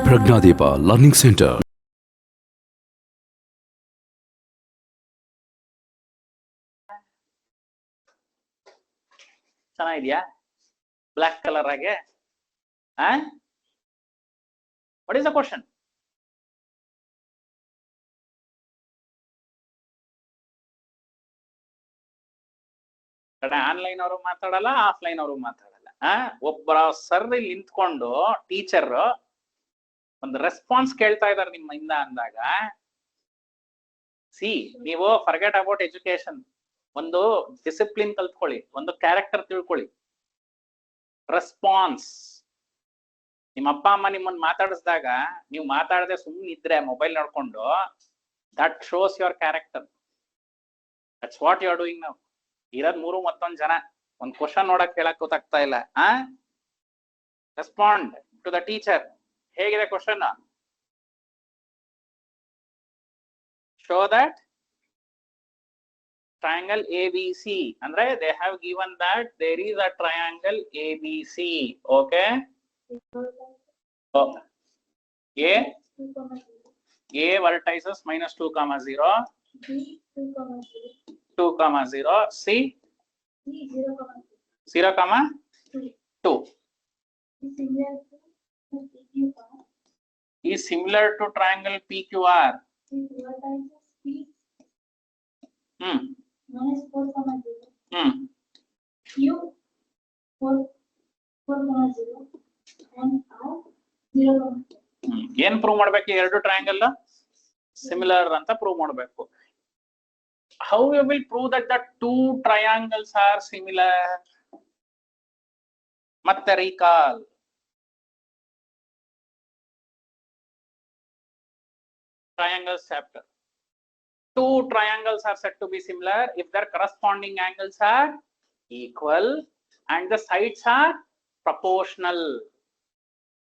ಪ್ರಜ್ಞಾದೀಪ learning centre. ಚೆನ್ನಾಗಿದ್ಯಾ? Black colour ಆಗಿ. What is the question? Online ಅವರು ಮಾತಾಡಲ್ಲ, ಆಫ್ಲೈನ್ ಅವರು ಮಾತಾಡಲ್ಲ. ಒಬ್ಬರ ಸರ್ ಇಲ್ಲಿ ನಿಂತ್ಕೊಂಡು ಟೀಚರ್ ಒಂದು ರೆಸ್ಪಾನ್ಸ್ ಕೇಳ್ತಾ ಇದಾರೆ ನಿಮ್ಮಿಂದ ಅಂದಾಗ, ಸಿ ನೀವು ಫರ್ಗೆಟ್ ಅಬೌಟ್ ಎಜುಕೇಶನ್, ಒಂದು ಡಿಸಿಪ್ಲಿನ್ ಕಲ್ತ್ಕೊಳ್ಳಿ, ಒಂದು ಕ್ಯಾರೆಕ್ಟರ್ ತಿಳ್ಕೊಳ್ಳಿ. ರೆಸ್ಪಾನ್ಸ್, ನಿಮ್ಮ ಅಪ್ಪ ಅಮ್ಮ ನಿಮ್ಮನ್ನ ಮಾತಾಡಿಸಿದಾಗ ನೀವು ಮಾತಾಡದೆ ಸುಮ್ಮನೆ ಇದ್ರೆ ಮೊಬೈಲ್ ನೋಡ್ಕೊಂಡು, that shows your character. That's what you are doing now. ಇರೋದ್ ಮತ್ತೊಂದ್ ಜನ, ಒಂದ್ ಕ್ವಶನ್ ನೋಡಕ್ ಹೇಳಕ್ ಗೊತ್ತಾಗ್ತಾ ಇಲ್ಲ. Respond to the teacher. ಹೇಗಿದೆ question? Show that triangle ABC, andre they have given that there is a triangle ABC. Okay, A vertices minus 2 comma 0, B 2 comma 0, C 0 comma 2 is similar to triangle PQR. minus 4 comma 0, Q 4 comma 0 and R 0 comma 2. ಏನ್ prove ಮಾಡ್ಬೇಕು? ಎರಡು triangle similar ಅಂತ prove ಮಾಡಬೇಕು. How you will prove that the two triangles are similar? ಮತ್ತೆ recall. Triangles chapter. Two triangles are said to be similar if their corresponding angles are equal and the sides are proportional.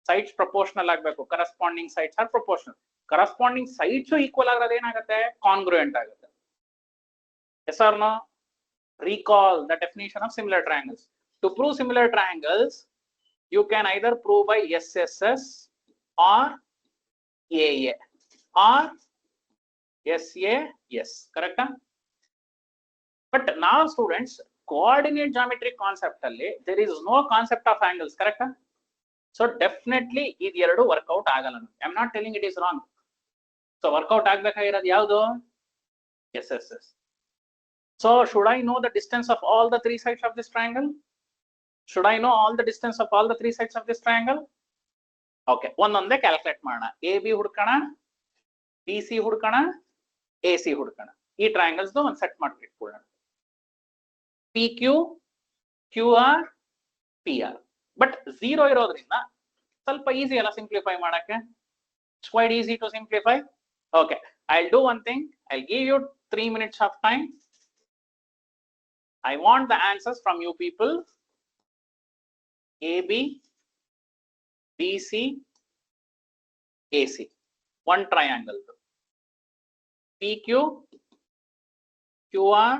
Sides proportional agbeku, corresponding sides are proportional. Corresponding sides equal agradhe enagutte? Congruent agutte. Yes or no? Recall the definition of similar triangles. To prove similar triangles, you can either prove by SSS or AA or SAS, correct? But now students, coordinate geometry concept alli there is no concept of angles, correct? So definitely idu eradu workout agalla. I am not telling it is wrong. So workout agbekagiradu yavdu? SSS. So should I know the distance of all the three sides of this triangle? Should I know all the distance of all the three sides of this triangle? Okay, ಒಂದೊಂದೇ calculate ಮಾಡೋಣ. AB ಹುಡುಕೋಣ, BC ಹುಡುಕೋಣ, AC ಹುಡುಕೋಣ. ಈ triangles ಒಂದು set ಮಾಡ್ಬಿಟ್ಕೊಳ್ಳೋಣ. PQ, QR, PR. But 0 ಇರೋದ್ರಿಂದ ಸ್ವಲ್ಪ ಈಸಿ ಅಲ್ಲ ಸಿಂಪ್ಲಿಫೈ ಮಾಡಕ್ಕೆ. It's quite easy to simplify. Okay, I will do one thing. I will give you 3 minutes of time. I want the answers from you people. AB, BC, AC. One triangle. PQ, QR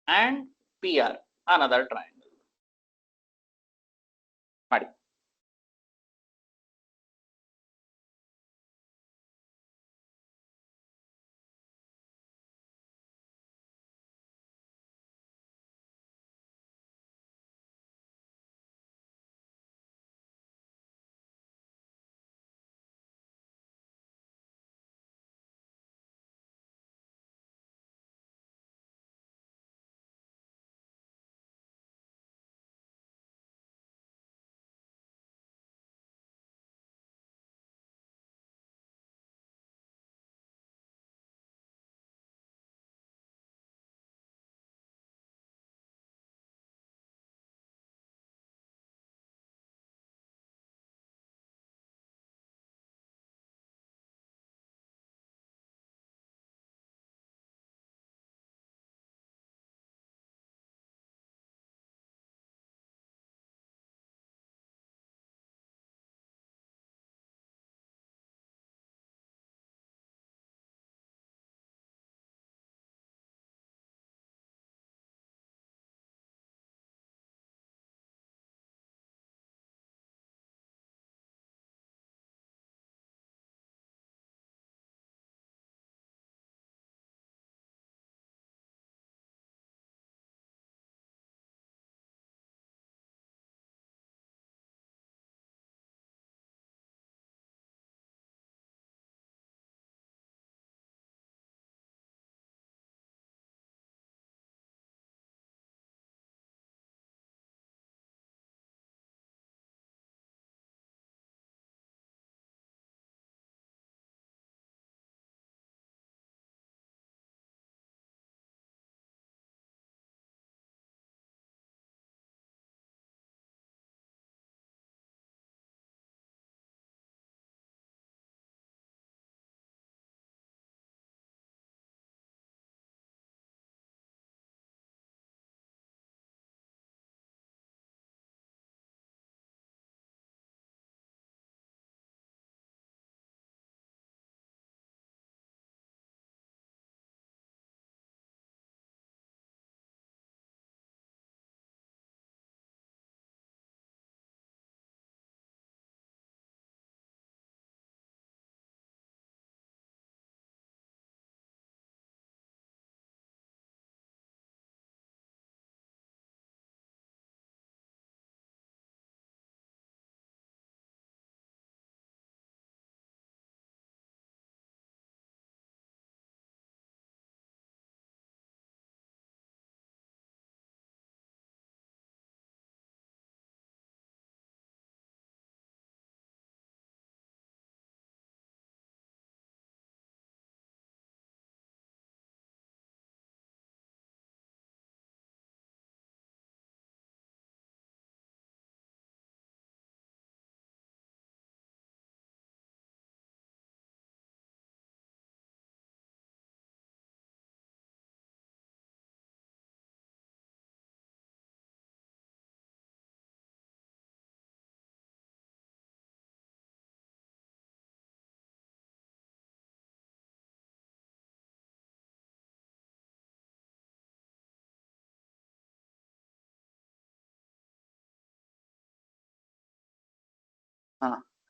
and PR, another triangle. Madi.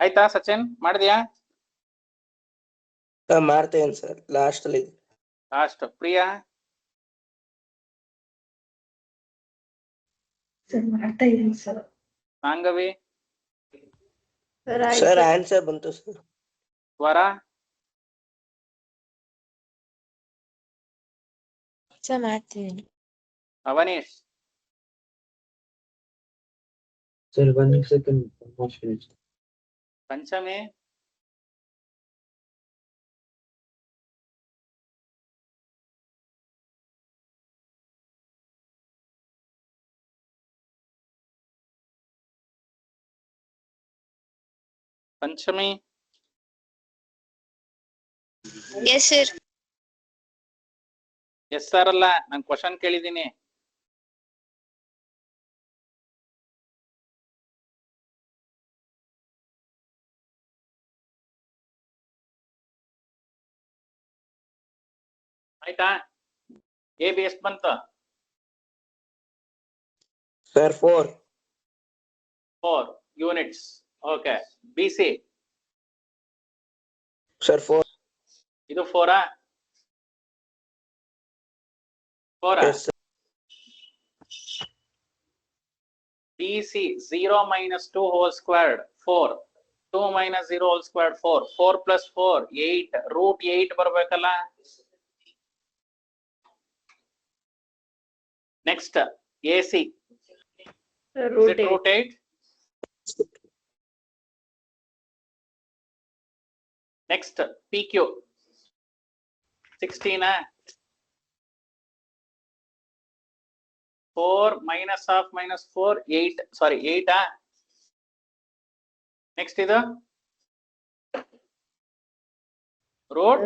ಆಯ್ತಾ ಸಚಿನ್, ಮಾಡಿದ್ಯಾ? ಮಾಡ್ತೇನೆ sir, last ಅಲ್ಲಿ. Last Priya? Sir ಮಾಡ್ತಾ ಇದೀನಿ sir. ಸಾಂಗವಿ? Sir answer ಬಂತು sir. ವರ? Sir ಮಾಡ್ತೀನಿ. Awanish? Sir, 1 second, almost finished. Panchami? Panchami? Yes sir. Yes sir ಅಲ್ಲ, ನಾನು ಕ್ವಶನ್ ಕೇಳಿದ್ದೀನಿ. ಆಯ್ತಾ? ಎ ಬಿ ಎಷ್ಟು ಬಂತು? Sir 4. 4 units. Okay. B C? Sir 4. ಇದು 4 4 yes sir. B C 0 minus 2 whole squared 4, 2 minus 0 whole squared 4, 4 plus 4 8, root 8 ಬರ್ಬೇಕಲ್ಲ. Next A C root 8. Next P Q 16 4 minus of minus 4 8, sorry 8 next ಇದು root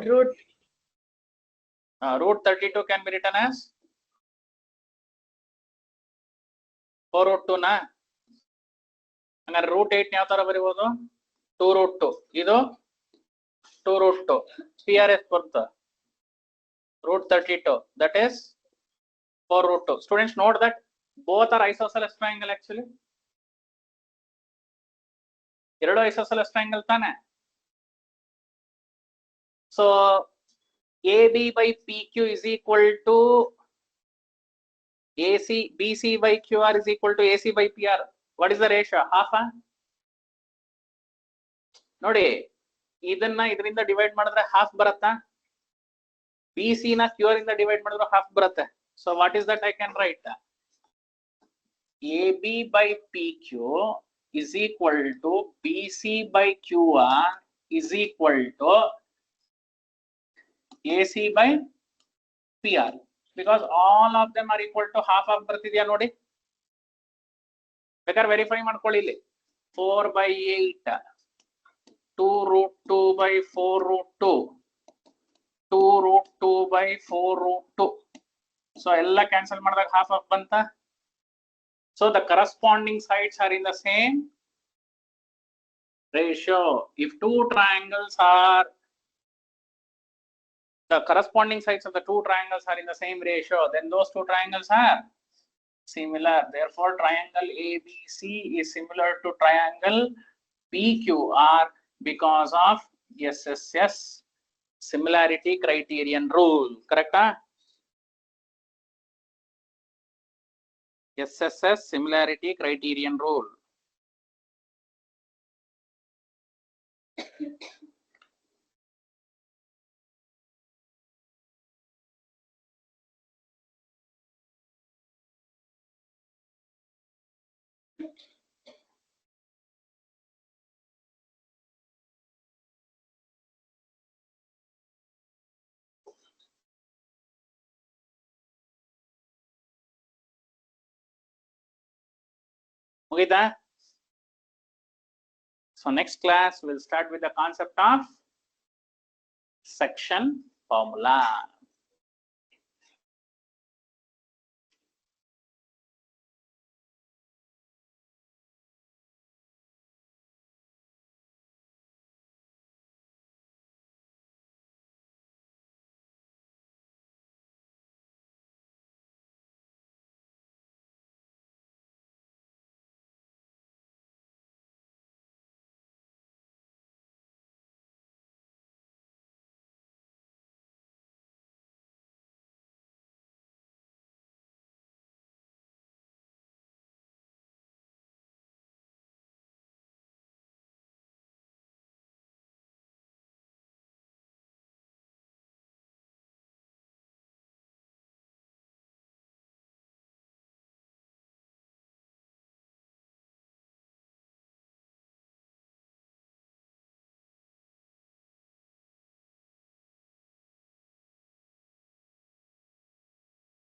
32 can be written as 4 root 2 ನಾ? ಹಂಗಾರೆ root 8 ಯಾವ ತರ ಬರೀಬಹುದು? 2 root 2. ಇದು 2 root 2. PRS ಬರುತ್ತೆ root 32, that is 4 root 2. Students, note that both are isosceles triangle actually. ಎರಡು isosceles triangle ತಾನೆ. So AB by PQ is equal to AC, BC by QR is equal to AC by PR. What is the ratio? Half? ನೋಡಿ, ಇದನ್ನ ಇದರಿಂದ divide ಮಾಡಿದ್ರೆ half ಬರುತ್ತಾ? BC ನ QR ಇಂದ divide ಮಾಡಿದ್ರೆ ಹಾಫ್ ಬರುತ್ತೆ. So what is that I can write? AB by PQ is equal to BC by QR is equal to AC by PR, because all of them are equal to half of ಬರ್ತಿದ್ಯಾ ನೋಡಿ. ಬೇಕಾದ್ರೆ verify ಮಾಡ್ಕೊಳ್ಳಿ ಇಲ್ಲಿ. 4 by 8, 2 root 2 by 4 root 2, 2 root 2 by 4 root 2. So ಎಲ್ಲ cancel ಮಾಡಿದಾಗ half of ಬಂತ. So the corresponding sides are in the same ratio. If two triangles are, the corresponding sides of the two triangles are in the same ratio, then those two triangles are similar. Therefore triangle ABC is similar to triangle PQR because of SSS similarity criterion rule. Correct? SSS similarity criterion rule. ಮುಗಿತಾ? So next class we'll start with the concept of section formula.